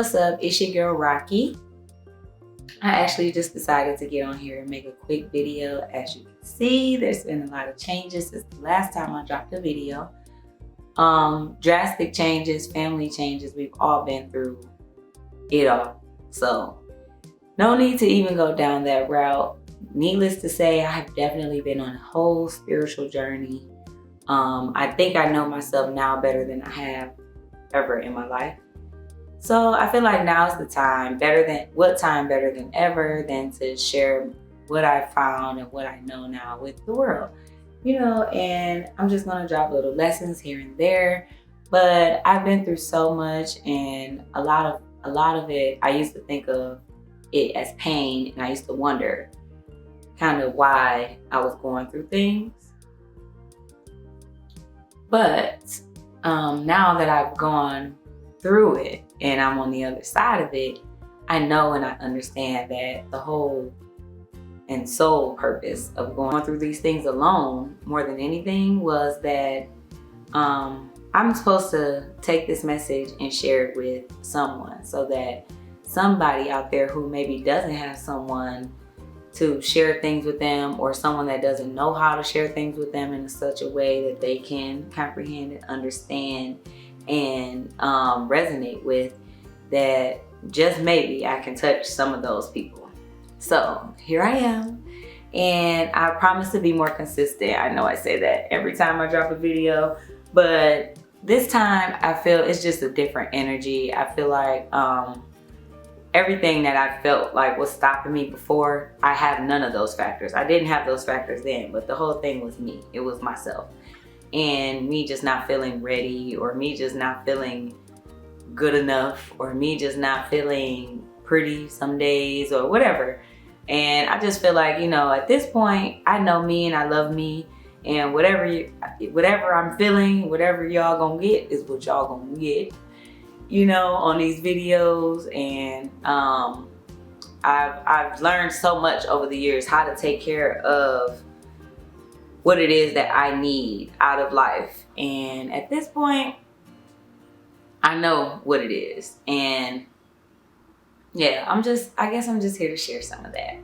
What's up? It's your girl Raqi. I actually just decided to get on here and make a quick video. As you can see, there's been a lot of changes since the last time I dropped a video. Drastic changes, family changes. We've all been through it all. So no need to even go down that route. Needless to say, I've definitely been on a whole spiritual journey. I think I know myself now better than I have ever in my life. So I feel like now is the time, better than ever than to share what I found and what I know now with the world. And I'm just gonna drop little lessons here and there. But I've been through so much, and a lot of it, I used to think of it as pain, and I used to wonder kind of why I was going through things. But now that I've gone through it and I'm on the other side of it, I know and I understand that the whole and sole purpose of going through these things alone, more than anything, was that I'm supposed to take this message and share it with someone, so that somebody out there who maybe doesn't have someone to share things with them, or someone that doesn't know how to share things with them in such a way that they can comprehend and understand and resonate with, that just maybe I can touch some of those people. So here I am, and I promise to be more consistent. I know I say that every time I drop a video, but this time I feel it's just a different energy. I feel like everything that I felt like was stopping me before, I have none of those factors. I didn't have those factors then, but the whole thing was me. It was myself. And me just not feeling ready, or me just not feeling good enough, or me just not feeling pretty some days, or whatever. And I just feel like, at this point, I know me and I love me, and whatever I'm feeling, whatever y'all gonna get is what y'all gonna get, on these videos. And I've learned so much over the years how to take care of what it is that I need out of life. And at this point, I know what it is. And yeah, I guess I'm just here to share some of that.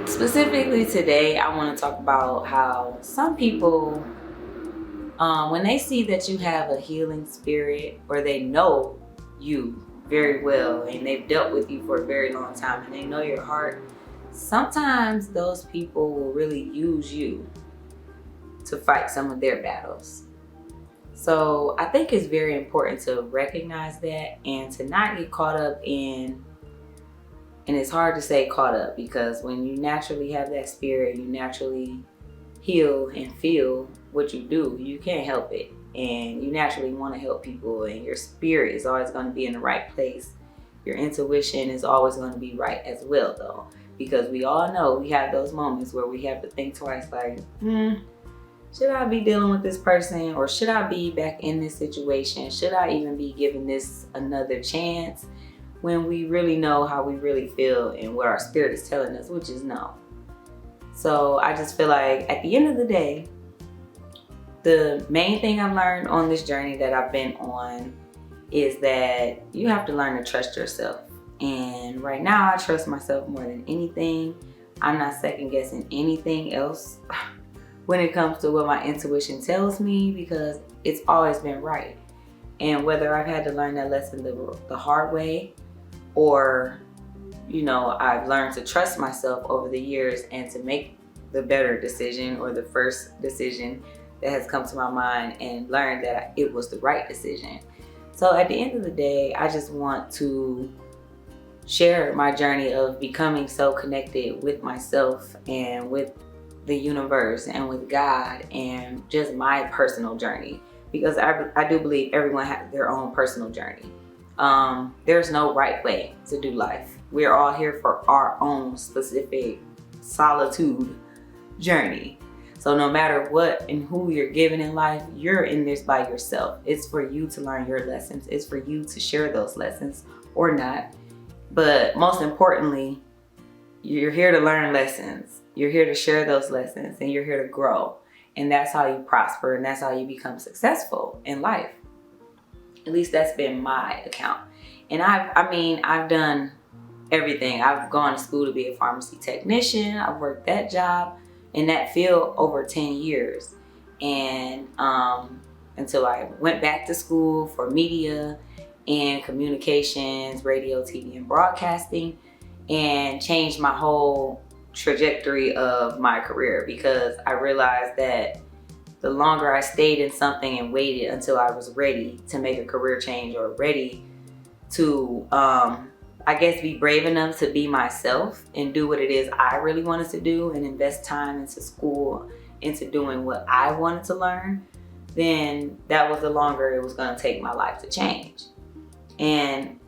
Specifically today, I want to talk about how some people, when they see that you have a healing spirit, or they know you very well and they've dealt with you for a very long time and they know your heart, sometimes those people will really use you to fight some of their battles. So I think it's very important to recognize that and to not get caught up in, and it's hard to say caught up, because when you naturally have that spirit, you naturally heal and feel what you do. You can't help it. And you naturally want to help people, and your spirit is always going to be in the right place. Your intuition is always going to be right as well, though. Because we all know we have those moments where we have to think twice, like, should I be dealing with this person, or should I be back in this situation? Should I even be giving this another chance? When we really know how we really feel and what our spirit is telling us, which is no. So I just feel like at the end of the day, the main thing I've learned on this journey that I've been on is that you have to learn to trust yourself. And right now, I trust myself more than anything. I'm not second guessing anything else when it comes to what my intuition tells me, because it's always been right. And whether I've had to learn that lesson the hard way, or, I've learned to trust myself over the years and to make the better decision, or the first decision that has come to my mind, and learned that it was the right decision. So at the end of the day, I just want to share my journey of becoming so connected with myself and with the universe and with God, and just my personal journey, because I do believe everyone has their own personal journey. There's no right way to do life. We're all here for our own specific solitude journey. So no matter what and who you're given in life, you're in this by yourself. It's for you to learn your lessons. It's for you to share those lessons or not. But most importantly, you're here to learn lessons. You're here to share those lessons, and you're here to grow. And that's how you prosper, and that's how you become successful in life. At least that's been my account. And I've done everything. I've gone to school to be a pharmacy technician. I've worked that job in that field over 10 years. And until I went back to school for media and communications, radio, TV, and broadcasting, and changed my whole trajectory of my career, because I realized that the longer I stayed in something and waited until I was ready to make a career change, or ready to, I guess, be brave enough to be myself and do what it is I really wanted to do and invest time into school, into doing what I wanted to learn, then that was the longer it was going to take my life to change. And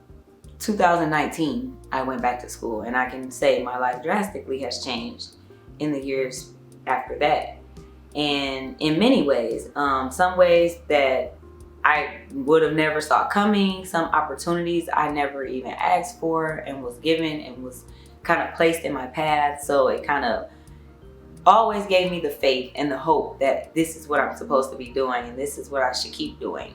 2019, I went back to school, and I can say my life drastically has changed in the years after that. And in many ways, some ways that I would have never saw coming, some opportunities I never even asked for and was given and was kind of placed in my path. So it kind of always gave me the faith and the hope that this is what I'm supposed to be doing, and this is what I should keep doing,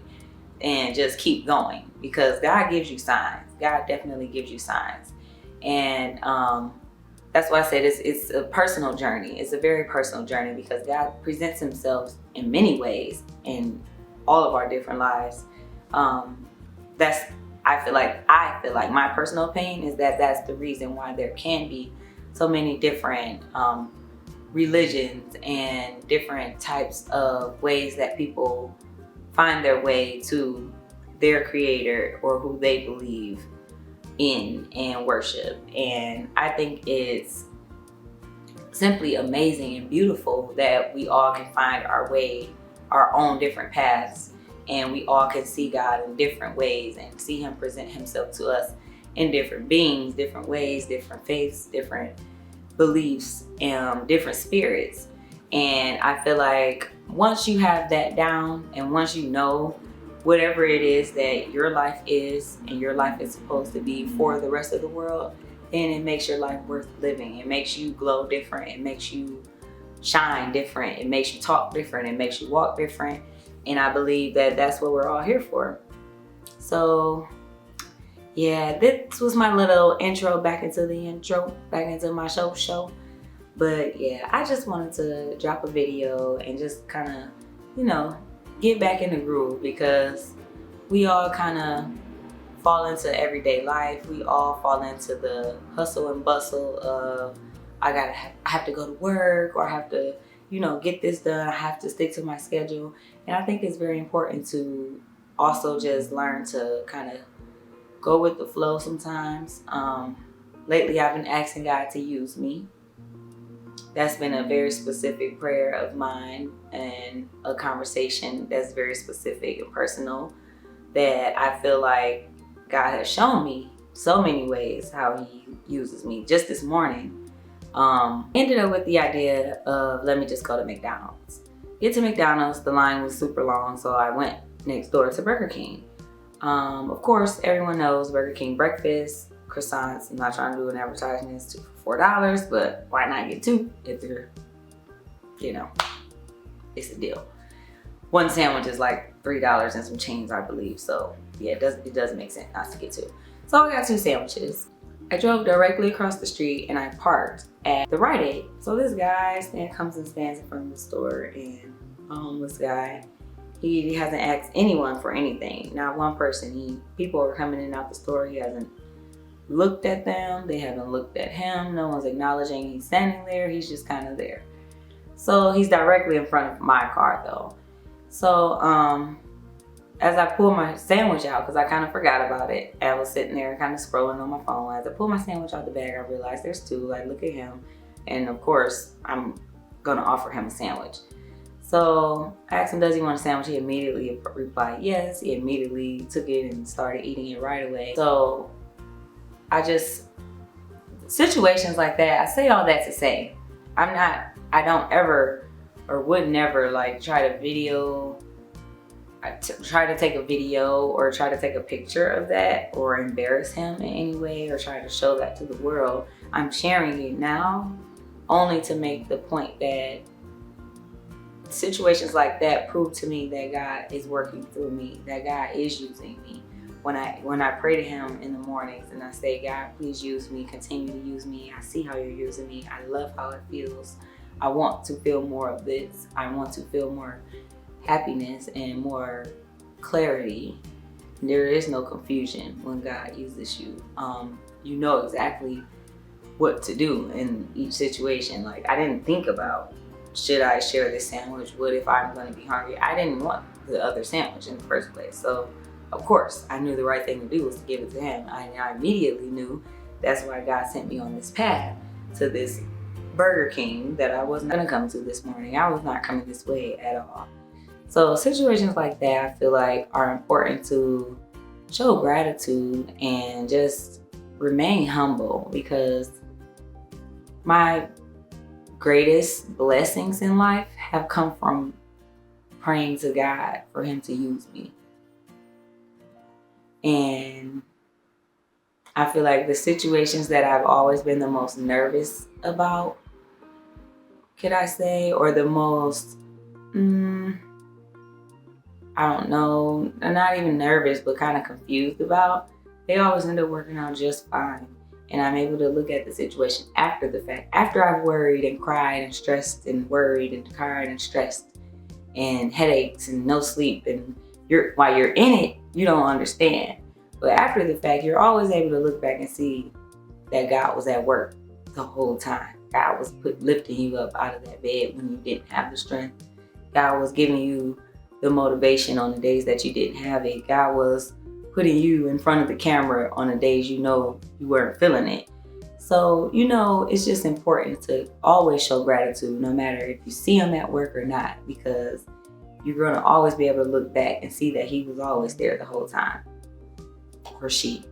and just keep going, because God gives you signs. God definitely gives you signs. And that's why I said it's a personal journey. It's a very personal journey, because God presents himself in many ways in all of our different lives. I feel like my personal opinion is that that's the reason why there can be so many different religions and different types of ways that people find their way to their creator or who they believe in and worship. And I think it's simply amazing and beautiful that we all can find our way, our own different paths, and we all can see God in different ways and see him present himself to us in different beings, different ways, different faiths, different beliefs, different spirits. And I feel like once you have that down, and once you know whatever it is that your life is and your life is supposed to be for the rest of the world, then it makes your life worth living. It makes you glow different. It makes you shine different. It makes you talk different. It makes you walk different. And I believe that that's what we're all here for. So yeah, this was my little intro back into my show. But yeah, I just wanted to drop a video and just kind of, get back in the groove, because we all kind of fall into everyday life. We all fall into the hustle and bustle of I have to go to work, or I have to, get this done. I have to stick to my schedule. And I think it's very important to also just learn to kind of go with the flow sometimes. Lately, I've been asking God to use me. That's been a very specific prayer of mine, and a conversation that's very specific and personal, that I feel like God has shown me so many ways how he uses me. Just this morning, ended up with the idea of, let me just go to McDonald's. Get to McDonald's, the line was super long, so I went next door to Burger King. Of course, everyone knows Burger King breakfast, croissants. I'm not trying to do an advertisement. It's $2 for $4, but why not get two if they're, it's a deal. One sandwich is like $3 and some change, I believe. So yeah, it does make sense not to get two. So I got two sandwiches. I drove directly across the street and I parked at the Rite Aid. So this guy comes and stands in front of the store, and this guy, he hasn't asked anyone for anything. Not one person. People are coming in and out the store. He hasn't looked at them. They haven't looked at him. No one's acknowledging he's standing there. He's just kind of there. So he's directly in front of my car though. So as I pull my sandwich out, because I kind of forgot about it, I was sitting there kind of scrolling on my phone. As I pull my sandwich out the bag, I realized there's two. I look at him, and of course I'm gonna offer him a sandwich. So I asked him, does he want a sandwich? He immediately replied yes. He immediately took it and started eating it right away. So situations like that, I say all that to say, I don't ever, or would never, like try to take a video or try to take a picture of that, or embarrass him in any way, or try to show that to the world. I'm sharing it now only to make the point that situations like that prove to me that God is working through me, that God is using me. When I pray to him in the mornings and I say, God, please use me, continue to use me. I see how you're using me. I love how it feels. I want to feel more of this. I want to feel more happiness and more clarity. There is no confusion when God uses you. You know exactly what to do in each situation. Like, I didn't think about, should I share this sandwich? What if I'm going to be hungry? I didn't want the other sandwich in the first place. So, of course, I knew the right thing to do was to give it to him. I immediately knew that's why God sent me on this path to this Burger King that I wasn't going to come to this morning. I was not coming this way at all. So situations like that, I feel like, are important to show gratitude and just remain humble, because my greatest blessings in life have come from praying to God for him to use me. And I feel like the situations that I've always been the most nervous about, could I say, or the most, I don't know, not even nervous, but kind of confused about, they always end up working out just fine. And I'm able to look at the situation after the fact, after I've worried and cried and stressed and worried and cried and stressed and headaches and no sleep. And while you're in it, you don't understand. But after the fact, you're always able to look back and see that God was at work the whole time. God was lifting you up out of that bed when you didn't have the strength. God was giving you the motivation on the days that you didn't have it. God was putting you in front of the camera on the days you know you weren't feeling it. So, it's just important to always show gratitude, no matter if you see him at work or not, because you're going to always be able to look back and see that he was always there the whole time. Or she,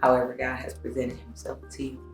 however God has presented himself to you.